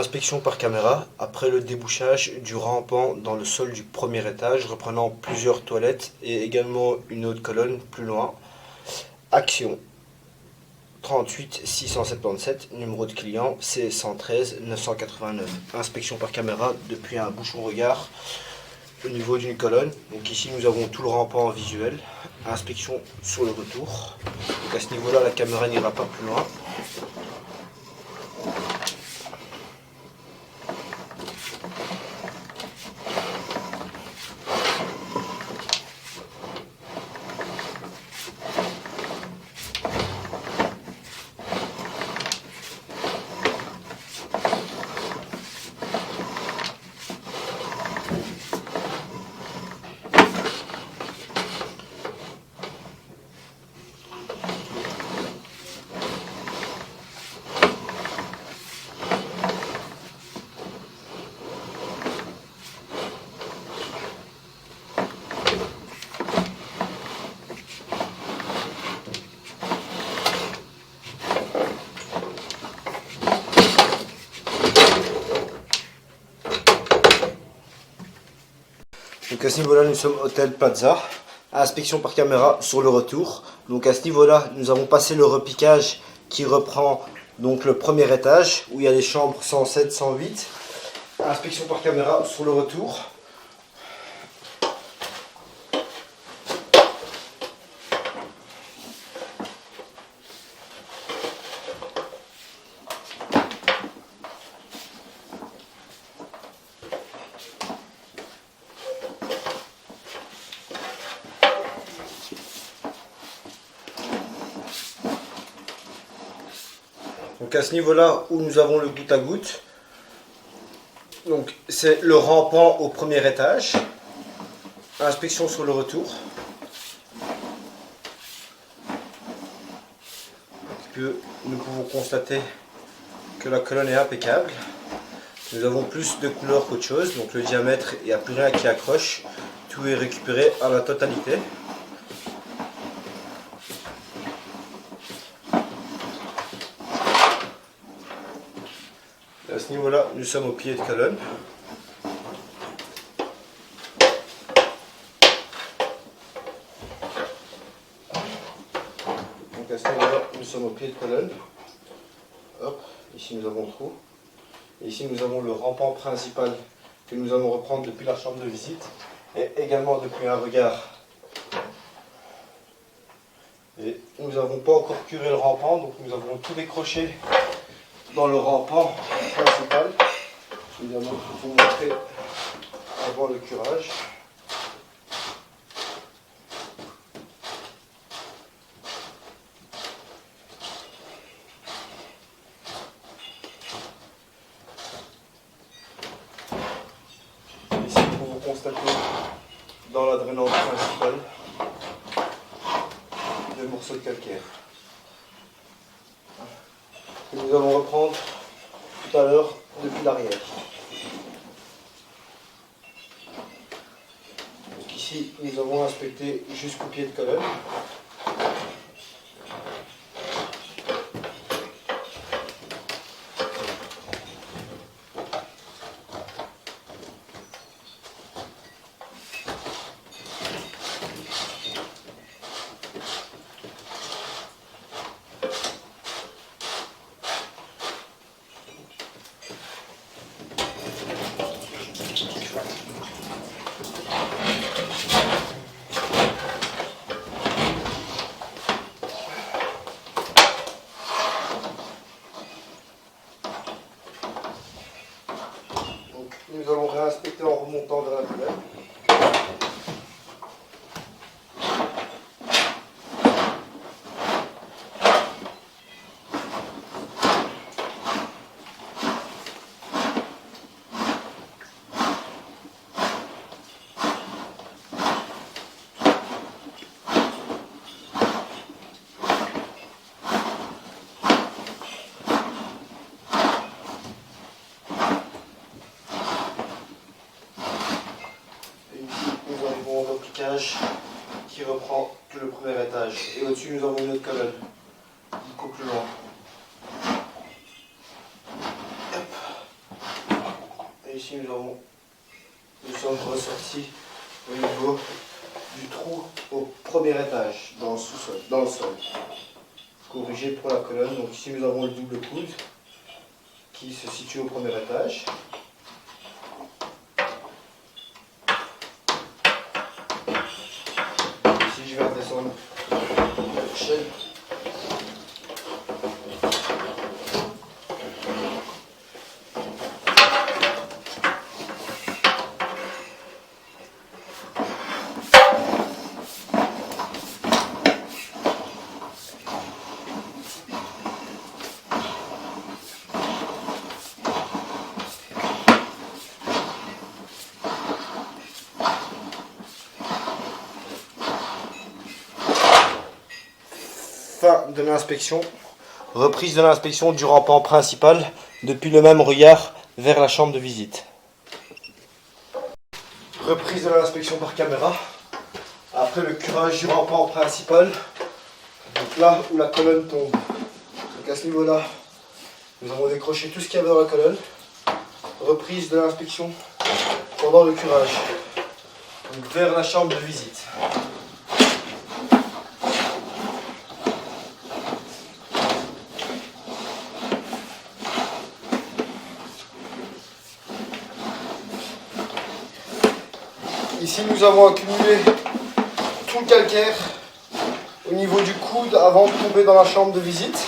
Inspection par caméra, après le débouchage du rampant dans le sol du premier étage, reprenant plusieurs toilettes et également une autre colonne plus loin. Action 38 677, numéro de client C113 989. Inspection par caméra depuis un bouchon regard au niveau d'une colonne. Donc ici nous avons tout le rampant visuel. Inspection sur le retour. Donc à ce niveau-là, la caméra n'ira pas plus loin. Donc à ce niveau-là, nous sommes Hôtel Plaza. Inspection par caméra sur le retour. Donc à ce niveau-là, nous avons passé le repiquage qui reprend donc le premier étage où il y a les chambres 107, 108. Inspection par caméra sur le retour. Donc à ce niveau-là où nous avons le goutte à goutte, donc c'est le rampant au premier étage. Inspection sur le retour. Nous pouvons constater que la colonne est impeccable. Nous avons plus de couleur qu'autre chose, donc le diamètre, il n'y a plus rien qui accroche. Tout est récupéré à la totalité. À ce niveau-là, nous sommes au pied de colonne. Donc à ce niveau-là, nous sommes au pied de colonne. Hop, ici nous avons le trou. Et ici nous avons le rampant principal que nous allons reprendre depuis la chambre de visite et également depuis un regard. Et nous n'avons pas encore curé le rampant, donc nous avons tout décroché dans le rampant principal. Évidemment, il faut vous montrer avant le curage. Ici, pour vous constater dans la drainante principale des morceaux de calcaire. Que nous allons reprendre tout à l'heure depuis l'arrière. Donc ici, nous avons inspecté jusqu'au pied de colonne. Nous allons réinspecter en remontant vers la colonne. Qui reprend le premier étage. Et au-dessus, nous avons une autre colonne qui coupe plus loin. Hop. ici nous sommes ressortis au niveau du trou au premier étage, dans le sous-sol, dans le sol. Corrigé pour la colonne. Donc ici nous avons le double coude qui se situe au premier étage. Ici je vais redescendre la chaîne. Fin de l'inspection. Reprise de l'inspection du rampant principal depuis le même regard vers la chambre de visite. Reprise de l'inspection par caméra. Après le curage du rampant principal, donc là où la colonne tombe. Donc à ce niveau-là, nous avons décroché tout ce qu'il y avait dans la colonne. Reprise de l'inspection pendant le curage. Donc vers la chambre de visite. Ici nous avons accumulé tout le calcaire au niveau du coude avant de tomber dans la chambre de visite.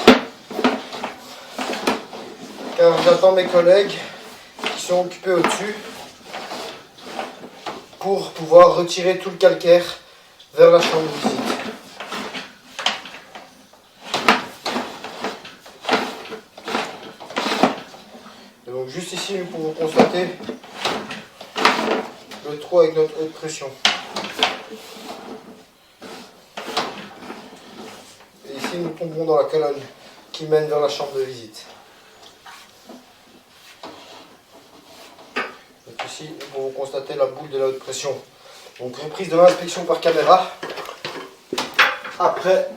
Car j'attends mes collègues qui sont occupés au-dessus pour pouvoir retirer tout le calcaire vers la chambre de visite. Et donc juste ici nous pouvons constater le trou avec notre haute pression. Et ici nous tombons dans la colonne qui mène vers la chambre de visite. Donc ici nous pouvons constater la boule de la haute pression. Donc reprise de l'inspection par caméra après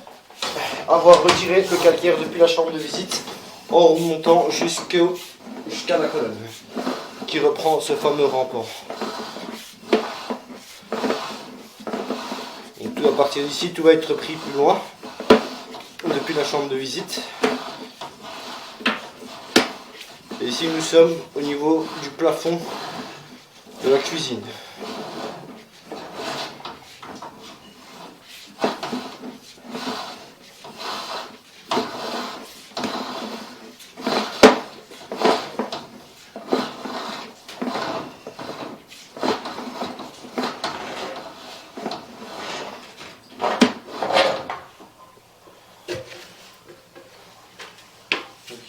avoir retiré le calcaire depuis la chambre de visite en remontant jusqu'à la colonne qui reprend ce fameux rampant. À partir d'ici, tout va être pris plus loin, depuis la chambre de visite. Et ici, nous sommes au niveau du plafond de la cuisine.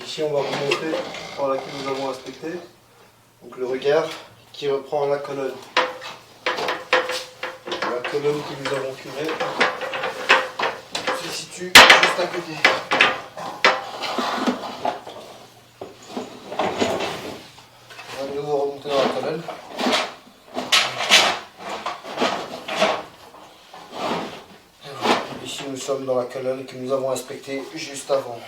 Ici on va remonter par laquelle nous avons inspecté. Donc le regard qui reprend la colonne. La colonne que nous avons curée se situe juste à côté. On va de nouveau remonter dans la colonne. Ici nous sommes dans la colonne que nous avons inspectée juste avant.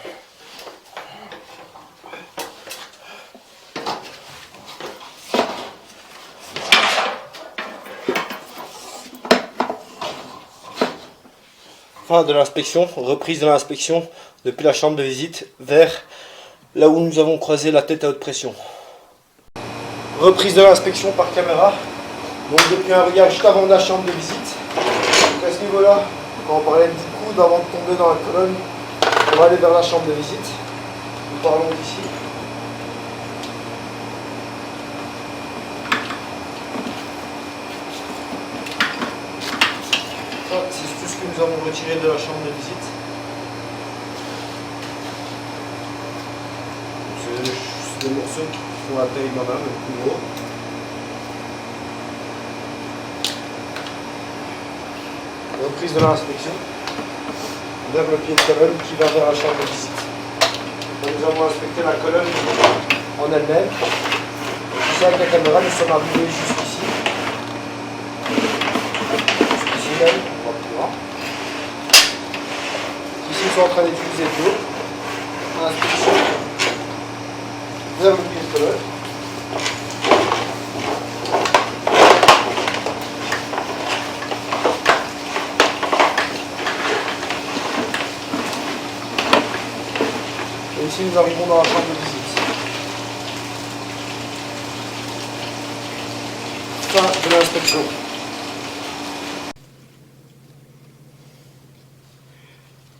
Fin de l'inspection, reprise de l'inspection depuis la chambre de visite vers là où nous avons croisé la tête à haute pression. Reprise de l'inspection par caméra, donc depuis un regard juste avant de la chambre de visite. Donc à ce niveau-là, quand on parlait du coude avant de tomber dans la colonne, on va aller vers la chambre de visite. Nous parlons d'ici. C'est tout ce que nous avons retiré de la chambre de visite. C'est des morceaux qui font la taille d'un homme, le plus gros. Reprise de l'inspection vers le pied de colonne qui va vers la chambre de visite. Donc, nous avons inspecté la colonne en elle-même. Ici avec la caméra, nous sommes arrivés jusqu'ici. Jusqu'ici même, on va plus loin. Ici, ils sont en train d'utiliser de l'eau. Inspection vers le pied de colonne. Et ici nous arrivons dans la chambre de visite. Fin de l'inspection.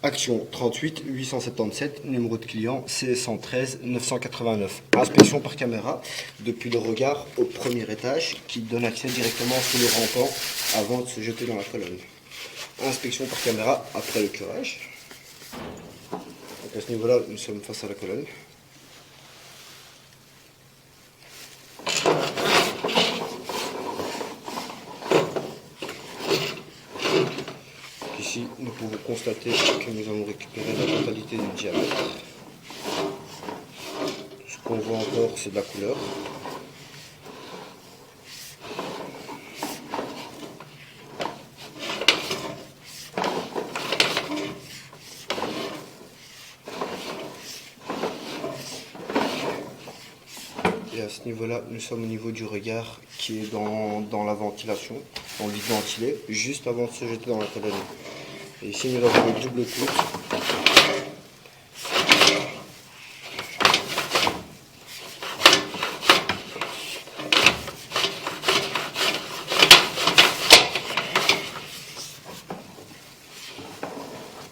Action 38 877, numéro de client C113 989. Inspection par caméra depuis le regard au premier étage qui donne accès directement sous le rampant avant de se jeter dans la colonne. Inspection par caméra après le curage. Donc à ce niveau-là, nous sommes face à la colonne. Ici, nous pouvons constater que nous avons récupéré la totalité du diamètre. Ce qu'on voit encore, c'est de la couleur. Et à ce niveau-là, nous sommes au niveau du regard qui est dans la ventilation, dans le vide ventilé, juste avant de se jeter dans la colonne. Et ici, nous avons le double coude.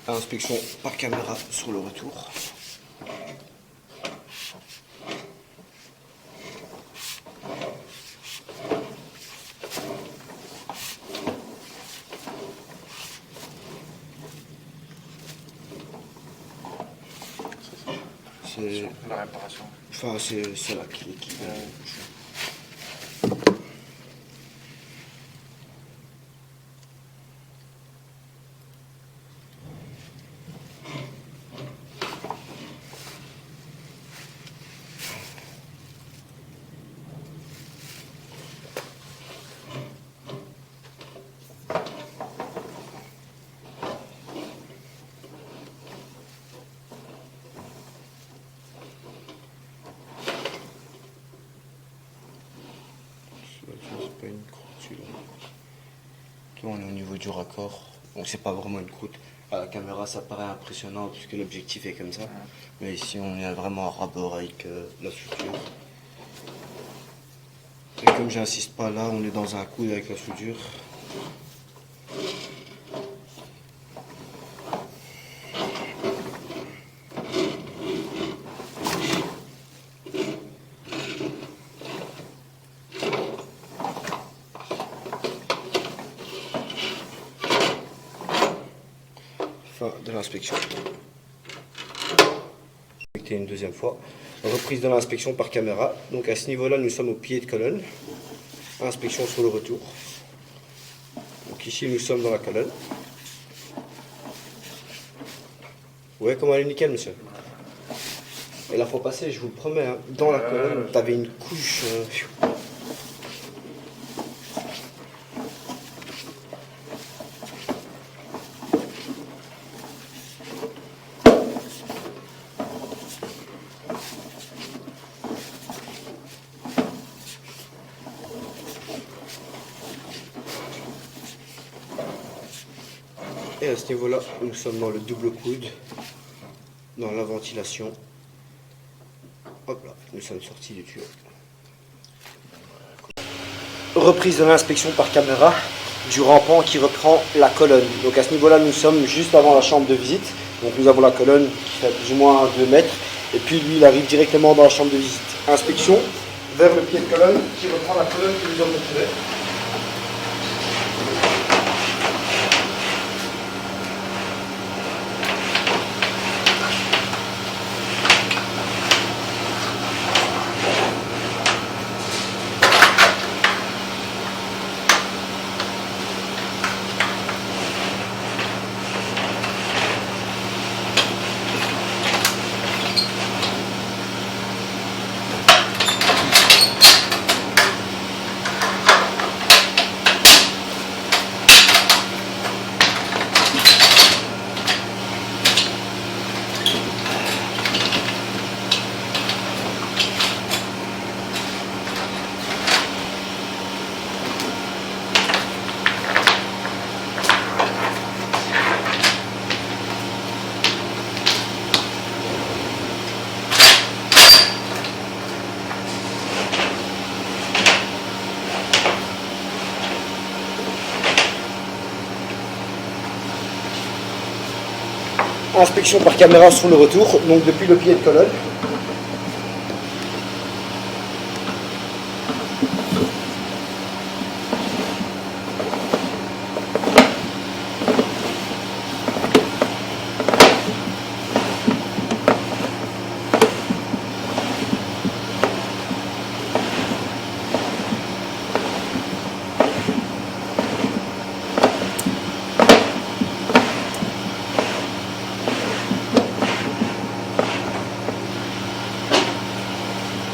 Inspection par caméra sur le retour. C'est la réparation. Enfin, c'est la clé qui c'est pas une croûte celui-là. On est au niveau du raccord, donc c'est pas vraiment une croûte. À la caméra ça paraît impressionnant puisque l'objectif est comme ça, mais ici on est vraiment à rabord avec la soudure. Et comme j'insiste pas là, on est dans un coude avec la soudure. Fin de l'inspection. Une deuxième fois. Reprise de l'inspection par caméra. Donc à ce niveau-là, nous sommes au pied de colonne. Inspection sur le retour. Donc ici, nous sommes dans la colonne. Ouais, comment elle est nickel, monsieur. Et la fois passée, je vous le promets, hein, dans la colonne, tu avais une couche. Et à ce niveau-là, nous sommes dans le double coude, dans la ventilation. Hop là, nous sommes sortis du tuyau. Reprise de l'inspection par caméra du rampant qui reprend la colonne. Donc à ce niveau-là, nous sommes juste avant la chambre de visite. Donc nous avons la colonne qui fait plus ou moins 2 mètres. Et puis lui, il arrive directement dans la chambre de visite. Inspection vers le pied de colonne qui reprend la colonne que nous avons retirée. Inspection par caméra sur le retour, donc depuis le pied de colonne.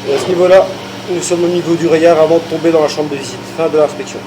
Et à ce niveau-là, nous sommes au niveau du rayard avant de tomber dans la chambre de visite. Fin de l'inspection.